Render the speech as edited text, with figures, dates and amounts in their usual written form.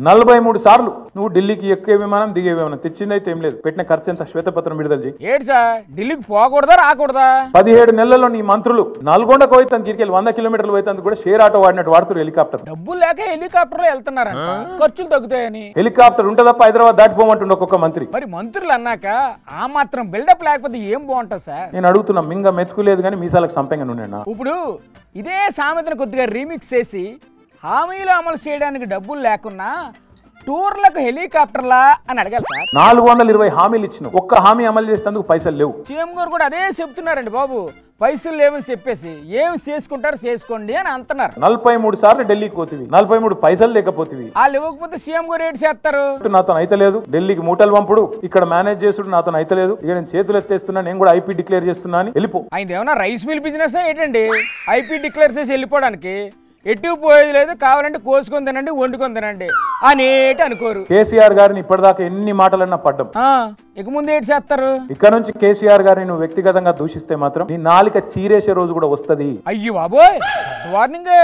43 సార్లు నువ్వు ఢిల్లీకి ఎక్కే విమానం దిగే విమానం తెచ్చిందైతే ఏం లేదు. పెట్టిన ఖర్చు ఎంత శ్వేతపత్రం విడుదల చేయి. ఏడు సార్ ఢిల్లీకి పోకూడదా రాకూడదా? 17 నెలల్లో నీ మంత్రులు నల్గొండకు పోయితే కిరికెళ్ళి 100 కిలోమీటర్లు పోయితే కూడా షేర్ ఆటో వాడినట్టు వాడుతారు హెలికాప్టర్. డబ్బులు లేక హెలికాప్టర్ లో వెళ్తున్నారంట, ఖర్చులు తగ్గుతాయని. హెలికాప్టర్ ఉంటే తప్ప హైదరాబాద్ దాటిపోమంటుండే ఒక్కొక్క మంత్రి. మరి మంత్రులు అన్నాక ఆ మాత్రం బిల్డప్ లేకపోతే ఏం బాగుంటుంది సార్? నేను అడుగుతున్నా, మింగ మెతుకులేదు కానీ మీసాలకు సంపెంగా నున్నా. ఇప్పుడు ఇదే సామెతను కొద్దిగా రీమిక్స్ చేసి హామీలు అమలు చేయడానికి డబ్బులు లేకున్నా టూర్లకు హెలికాప్టర్లా అని అడగాలి సార్. 420 హామీలు ఇచ్చిన ఒక్క హామీ అమలు చేసేందుకు పైసలు లేవు. సీఎం గారు కూడా అదే చెప్తున్నారండి బాబు, పైసలు లేవని చెప్పేసి ఏం చేసుకుంటారు చేసుకోండి అని అంటున్నారు. 43 సార్లు ఢిల్లీకి పోతివి, 43 పైసలు లేకపోతివి. వాళ్ళు ఇవ్వకపోతే సీఎం గారు ఏంటి చేస్తారు? నాతో అయితలేదు, ఢిల్లీకి మూటలు పంపుడు, ఇక్కడ మేనేజ్ చేసుడు నాతో అయితలేదు, ఇక నేను చేతులు ఎత్తేస్తున్నా, నేను కూడా ఐపీ డిక్లేర్ చేస్తున్నా అని వెళ్ళిపో. ఆయన ఏమన్నా రైస్ మిల్ బిజినెస్ ఏంటండి ఐపీ డిక్లేర్ చేసి వెళ్ళిపోవడానికి? ఎటు పోయేది లేదు, కావాలంటే కోసుకొని తినండి, వండుకొని తినండి అనేటి అనుకోరు. కేసీఆర్ గారిని ఇప్పటిదాకా ఎన్ని మాటలన్నా పడ్డం, ఇక ముందు ఏంటి చేస్తారు? ఇక్కడ నుంచి కేసీఆర్ గారిని నువ్వు వ్యక్తిగతంగా దూషిస్తే మాత్రం నీ నాలిక చీరేసే రోజు కూడా వస్తది. అయ్యో బాబోయ్, వార్నింగ్.